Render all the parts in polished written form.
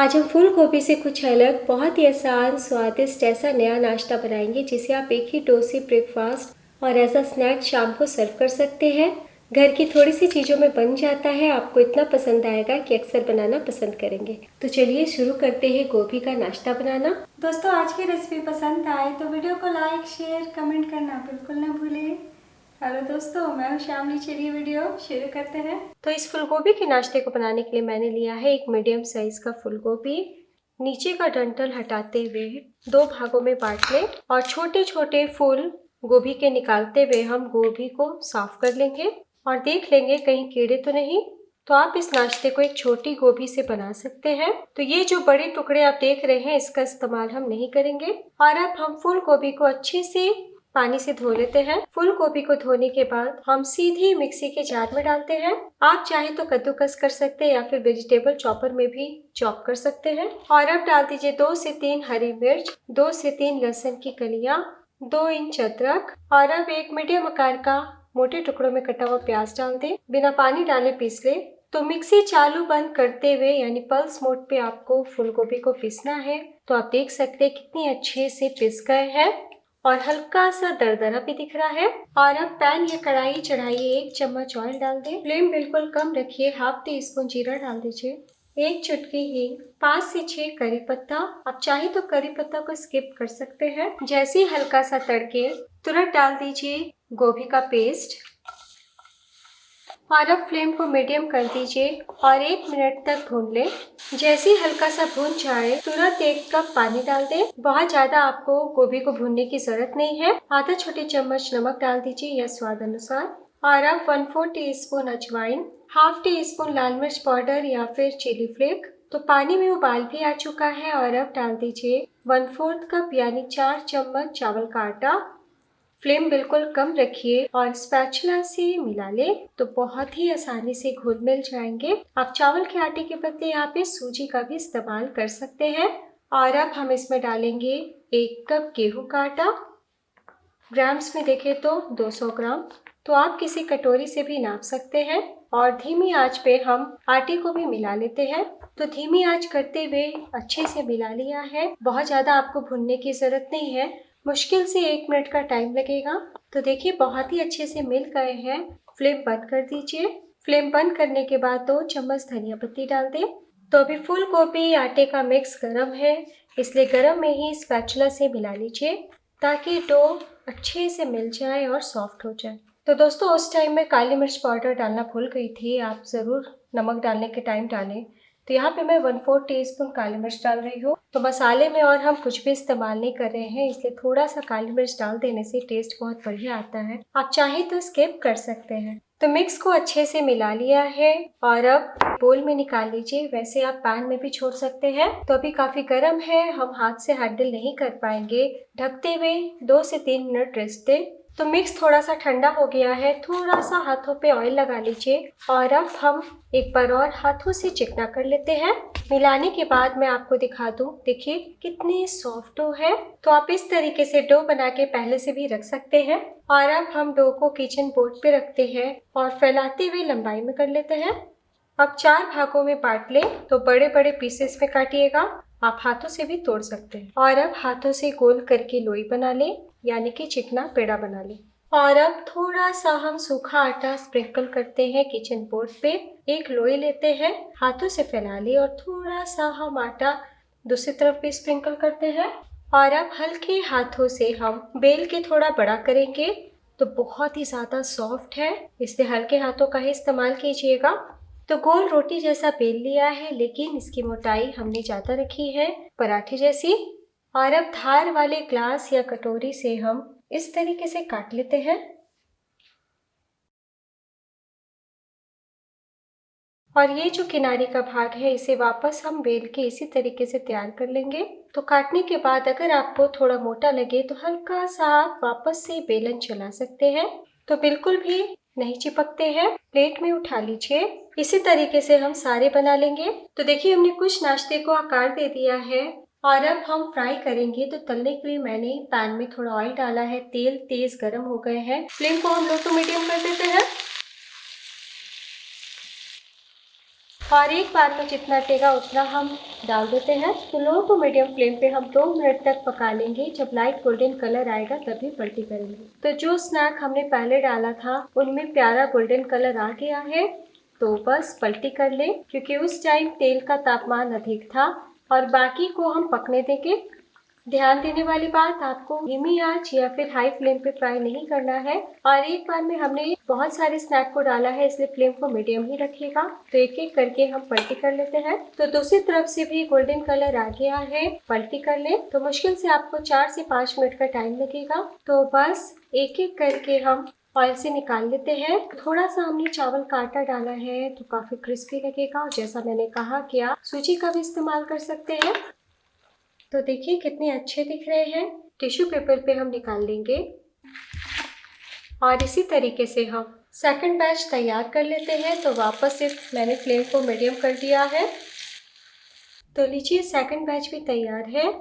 आज हम फूल गोभी से कुछ अलग, बहुत ही आसान, स्वादिष्ट ऐसा नया नाश्ता बनाएंगे जिसे आप एक ही डोसे ब्रेकफास्ट और एज अ स्नैक शाम को सर्व कर सकते हैं। घर की थोड़ी सी चीज़ों में बन जाता है, आपको इतना पसंद आएगा कि अक्सर बनाना पसंद करेंगे। तो चलिए शुरू करते हैं गोभी का नाश्ता बनाना। दोस्तों, आज की रेसिपी पसंद आए तो वीडियो को लाइक, शेयर, कमेंट करना बिल्कुल ना भूलें। हेलो दोस्तों, मैं हूं श्यामली। चलिए वीडियो शुरू करते हैं। तो इस फूल गोभी के नाश्ते को बनाने के लिए मैंने लिया है एक मीडियम साइज का फूल गोभी। नीचे का डंठल हटाते हुए 2 भागों में बांट लें और छोटे छोटे फूल गोभी के निकालते हुए हम गोभी को साफ कर लेंगे और देख लेंगे कहीं कीड़े तो नहीं। तो आप इस नाश्ते को एक छोटी गोभी से बना सकते हैं। तो ये जो बड़े टुकड़े आप देख रहे हैं, इसका इस्तेमाल हम नहीं करेंगे। और अब हम फूल गोभी को अच्छे से पानी से धो लेते हैं। फूल गोभी को धोने के बाद हम सीधे मिक्सी के जार में डालते हैं। आप चाहे तो कद्दूकस कर सकते हैं या फिर वेजिटेबल चॉपर में भी चॉप कर सकते हैं। और अब डाल दीजिए 2 से 3 हरी मिर्च, 2 से 3 लहसुन की कलियां, 2 इंच अदरक और अब एक मीडियम आकार का मोटे टुकड़ों में कटा हुआ प्याज डाल दें। बिना पानी डाले पीस ले। तो मिक्सी चालू बंद करते हुए यानी पल्स मोड पे आपको फूल गोभी को पीसना है। तो आप देख सकते हैं कितनी अच्छे से पिस गए हैं और हल्का सा दरदरा भी दिख रहा है। और अब पैन या कढ़ाई चढ़ाइए, 1 चम्मच ऑयल डाल दें। फ्लेम बिल्कुल कम रखिए। हाफ टी स्पून जीरा डाल दीजिए, 1 चुटकी हींग, 5 से 6 करी पत्ता। आप चाहे तो करी पत्ता को स्किप कर सकते हैं। जैसे ही हल्का सा तड़के तुरंत डाल दीजिए गोभी का पेस्ट और अब फ्लेम को मीडियम कर दीजिए और 1 मिनट तक भून लें। जैसे ही हल्का सा भून जाए तुरंत 1 कप पानी डाल दें। बहुत ज्यादा आपको गोभी को भूनने की जरूरत नहीं है। आधा छोटे चम्मच नमक डाल दीजिए या स्वाद अनुसार। और अब 1/4 टीस्पून अजवाइन, हाफ टी स्पून लाल मिर्च पाउडर या फिर चिली फ्लेक। तो पानी में उबाल भी आ चुका है और अब डाल दीजिए 1/4 कप यानी 4 चम्मच चावल का आटा। फ्लेम बिल्कुल कम रखिए और स्पैचुला से मिला ले तो बहुत ही आसानी से घुल मिल जाएंगे। आप चावल के आटे के बदले यहाँ पे सूजी का भी इस्तेमाल कर सकते हैं। और अब हम इसमें डालेंगे 1 कप गेहूं का आटा। ग्राम्स में देखें तो 200 ग्राम। तो आप किसी कटोरी से भी नाप सकते हैं। और धीमी आंच पे हम आटे को भी मिला लेते हैं। तो धीमी आंच करते हुए अच्छे से मिला लिया है। बहुत ज्यादा आपको भुनने की जरूरत नहीं है, मुश्किल से 1 मिनट का टाइम लगेगा। तो देखिए बहुत ही अच्छे से मिल गए हैं। फ्लेम बंद कर दीजिए। फ्लेम बंद करने के बाद 2 चम्मच धनिया पत्ती डाल दें। तो अभी फूल गोभी आटे का मिक्स गर्म है, इसलिए गर्म में ही स्पैचुला से मिला लीजिए ताकि डो अच्छे से मिल जाए और सॉफ्ट हो जाए। तो दोस्तों, उस टाइम में काली मिर्च पाउडर डालना भूल गई थी, आप ज़रूर नमक डालने के टाइम डालें। तो यहाँ पे मैं 1/4 टीस्पून काली मिर्च डाल रही हूँ। तो मसाले में और हम कुछ भी इस्तेमाल नहीं कर रहे हैं, इसलिए थोड़ा सा काली मिर्च डाल देने से टेस्ट बहुत बढ़िया आता है। आप चाहे तो स्किप कर सकते हैं। तो मिक्स को अच्छे से मिला लिया है और अब बोल में निकाल लीजिए। वैसे आप पैन में भी छोड़ सकते हैं। तो अभी काफी गर्म है, हम हाथ से हैंडल नहीं कर पाएंगे। ढकते हुए 2 से 3 मिनट रेस्ट दें। तो मिक्स थोड़ा सा ठंडा हो गया है, थोड़ा सा हाथों पे ऑयल लगा लीजिए और अब हम एक बार और हाथों से चिकना कर लेते हैं। मिलाने के बाद मैं आपको दिखा दूं, देखिए कितनी सॉफ्ट डो है। तो आप इस तरीके से डो बना के पहले से भी रख सकते हैं। और अब हम डो को किचन बोर्ड पे रखते हैं और फैलाते हुए लंबाई में कर लेते हैं। अब 4 भागों में बांट लें। तो बड़े बड़े पीसेस में काटिएगा, आप हाथों से भी तोड़ सकते हैं। और अब हाथों से गोल करके लोई बना लें, यानी कि चिकना पेड़ा बना लें। और अब थोड़ा सा हम सूखा आटा स्प्रिंकल करते हैं किचन बोर्ड पे। एक लोई लेते हैं, हाथों से फैला ले और थोड़ा सा हम आटा दूसरी तरफ भी स्प्रिंकल करते हैं। और अब हल्के हाथों से हम बेल के थोड़ा बड़ा करेंगे। तो बहुत ही ज़्यादा सॉफ्ट है, इसलिए हल्के हाथों का ही इस्तेमाल कीजिएगा। तो गोल रोटी जैसा बेल लिया है, लेकिन इसकी मोटाई हमने ज़्यादा रखी है, पराठे जैसी। और अब धार वाले ग्लास या कटोरी से हम इस तरीके से काट लेते हैं। और ये जो किनारे का भाग है, इसे वापस हम बेल के इसी तरीके से तैयार कर लेंगे। तो काटने के बाद अगर आपको थोड़ा मोटा लगे तो हल्का सा आप वापस से बेलन चला सकते हैं। तो बिल्कुल भी नहीं चिपकते हैं। प्लेट में उठा लीजिए। इसी तरीके से हम सारे बना लेंगे। तो देखिए हमने कुछ नाश्ते को आकार दे दिया है और अब हम फ्राई करेंगे। तो तलने के लिए मैंने पैन में थोड़ा ऑयल डाला है, तेल तेज गर्म हो गए हैं। फ्लेम को हम लो टू मीडियम कर देते हैं। और एक बार में जितना टेगा उतना हम डाल देते हैं। तो लो टू मीडियम फ्लेम पे हम 2 मिनट तक पका लेंगे। जब लाइट गोल्डन कलर आएगा तभी पलटी करेंगे। तो जो स्नैक हमने पहले डाला था उनमें प्यारा गोल्डन कलर आ गया है, तो बस पलटी कर लें, क्योंकि उस टाइम तेल का तापमान अधिक था। और बाकी को हम पकने देंगे। ध्यान देने वाली बात, आपको धीमी आंच या फिर हाई फ्लेम पे फ्राई नहीं करना है। और एक बार में हमने बहुत सारे स्नैक को डाला है, इसलिए फ्लेम को मीडियम ही रखिएगा। तो एक एक करके हम पलटी कर लेते हैं। तो दूसरी तरफ से भी गोल्डन कलर आ गया है, पलटी कर ले। तो मुश्किल से आपको 4 से 5 मिनट का टाइम लगेगा। तो बस एक एक करके हम ऑयल से निकाल लेते हैं। थोड़ा सा हमने चावल का आटा डाला है तो काफी क्रिस्पी लगेगा। जैसा मैंने कहा कि आप सूजी का भी इस्तेमाल कर सकते हैं। तो देखिए कितने अच्छे दिख रहे हैं। टिश्यू पेपर पे हम निकाल लेंगे और इसी तरीके से हम सेकंड बैच तैयार कर लेते हैं। तो वापस से मैंने फ्लेम को मीडियम कर दिया है। तो लीजिए सेकंड बैच भी तैयार है।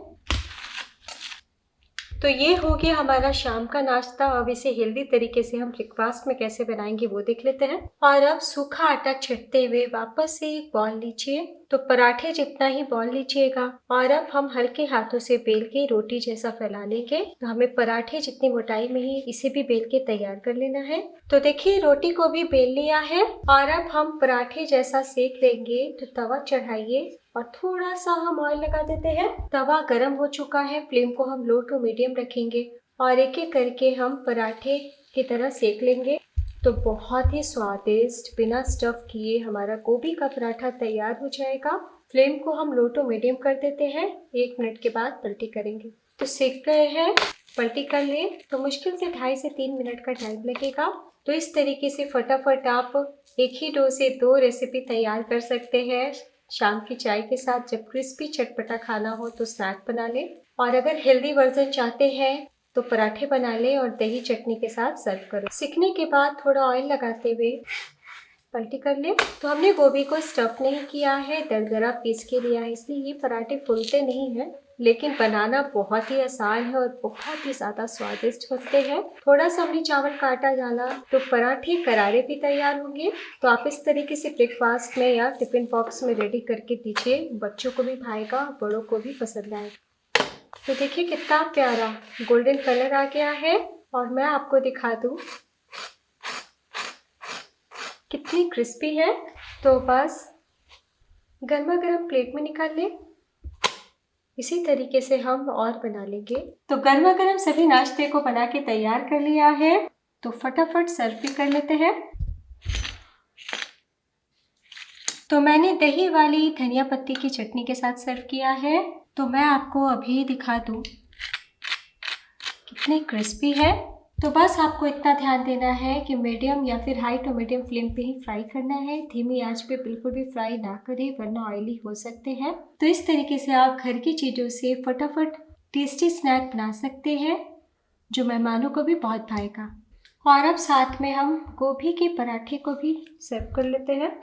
तो ये हो गया हमारा शाम का नाश्ता। अब इसे हेल्दी तरीके से हम ब्रेकफास्ट में कैसे बनाएंगे वो देख लेते हैं। और अब सूखा आटा छींटते हुए वापस से एक बॉल लीजिए। तो पराठे जितना ही बॉल लीजिएगा और अब हम हल्के हाथों से बेल के रोटी जैसा फैला लेंगे। तो हमें पराठे जितनी मोटाई में ही इसे भी बेल के तैयार कर लेना है। तो देखिए रोटी को भी बेल लिया है और अब हम पराठे जैसा सेक लेंगे। तो तवा चढ़ाइए और थोड़ा सा हम ऑयल लगा देते हैं। तवा गर्म हो चुका है, फ्लेम को हम लो टू मीडियम रखेंगे और एक एक करके हम पराठे की तरह सेक लेंगे। तो बहुत ही स्वादिष्ट बिना स्टफ किए हमारा गोभी का पराठा तैयार हो जाएगा। फ्लेम को हम लो टू मीडियम कर देते हैं। 1 मिनट के बाद पलटी करेंगे। तो सेक गए हैं, पलटी कर लें। तो मुश्किल से 2.5 से 3 मिनट का टाइम लगेगा। तो इस तरीके से फटाफट आप एक ही डो से 2 रेसिपी तैयार कर सकते हैं। शाम की चाय के साथ जब क्रिस्पी चटपटा खाना हो तो स्नैक बना लें। और अगर हेल्दी वर्जन चाहते हैं तो पराठे बना लें और दही चटनी के साथ सर्व करो। सीखने के बाद थोड़ा ऑयल लगाते हुए पलटी कर लें। तो हमने गोभी को स्टफ नहीं किया है, दरदरा पीस के लिया है, इसलिए ये पराठे फूलते नहीं हैं। लेकिन बनाना बहुत ही आसान है और बहुत ही ज़्यादा स्वादिष्ट बनते हैं। थोड़ा सा हमने चावल का आटा डाला तो पराठे करारे भी तैयार होंगे। तो आप इस तरीके से ब्रेकफास्ट में या टिफिन बॉक्स में रेडी करके दीजिए। बच्चों को भी भाएगा, बड़ों को भी पसंद आएगा। तो देखिए कितना प्यारा गोल्डन कलर आ गया है। और मैं आपको दिखा दूँ कितनी क्रिस्पी है। तो बस गर्मा गर्म प्लेट में निकाल लें। इसी तरीके से हम और बना लेंगे। तो गर्मा गर्म सभी नाश्ते को बना के तैयार कर लिया है। तो फटाफट सर्व भी कर लेते हैं। तो मैंने दही वाली धनिया पत्ती की चटनी के साथ सर्व किया है। तो मैं आपको अभी दिखा दूँ कितनी क्रिस्पी है। तो बस आपको इतना ध्यान देना है कि मीडियम या फिर हाई टू मीडियम फ्लेम पे ही फ्राई करना है। धीमी आंच पे बिल्कुल भी फ्राई ना करें वरना ऑयली हो सकते हैं। तो इस तरीके से आप घर की चीज़ों से फटाफट टेस्टी स्नैक बना सकते हैं जो मेहमानों को भी बहुत भाएगा। और अब साथ में हम गोभी के पराठे को भी सर्व कर लेते हैं।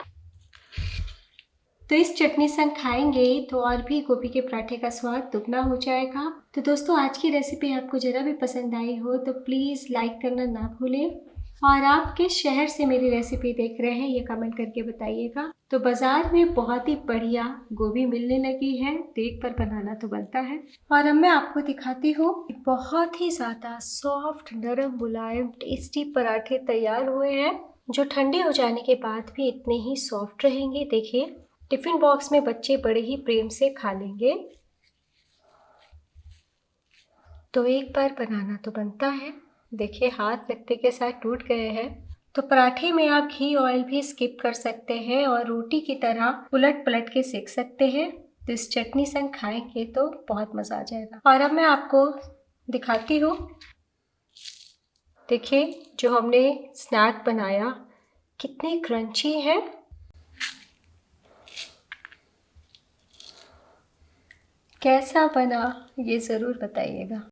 तो इस चटनी संग खाएंगे तो और भी गोभी के पराठे का स्वाद दुगना हो जाएगा। तो दोस्तों आज की रेसिपी आपको ज़रा भी पसंद आई हो तो प्लीज़ लाइक करना ना भूलें। और आप किस शहर से मेरी रेसिपी देख रहे हैं ये कमेंट करके बताइएगा। तो बाज़ार में बहुत ही बढ़िया गोभी मिलने लगी है, तो एक बार बनाना तो बनता है। और अब मैं आपको दिखाती हूँ बहुत ही ज़्यादा सॉफ्ट, नरम, मुलायम, टेस्टी पराठे तैयार हुए हैं जो ठंडे हो जाने के बाद भी इतने ही सॉफ्ट रहेंगे। देखिए टिफ़िन बॉक्स में बच्चे बड़े ही प्रेम से खा लेंगे। तो एक बार बनाना तो बनता है। देखिए हाथ लगते के साथ टूट गए हैं। तो पराठे में आप घी ऑयल भी स्किप कर सकते हैं और रोटी की तरह उलट पलट के सेक सकते हैं। तो इस चटनी संग खाएंगे तो बहुत मज़ा आ जाएगा। और अब मैं आपको दिखाती हूँ, देखिए जो हमने स्नैक बनाया कितने क्रंची है। कैसा बना ये ज़रूर बताइएगा।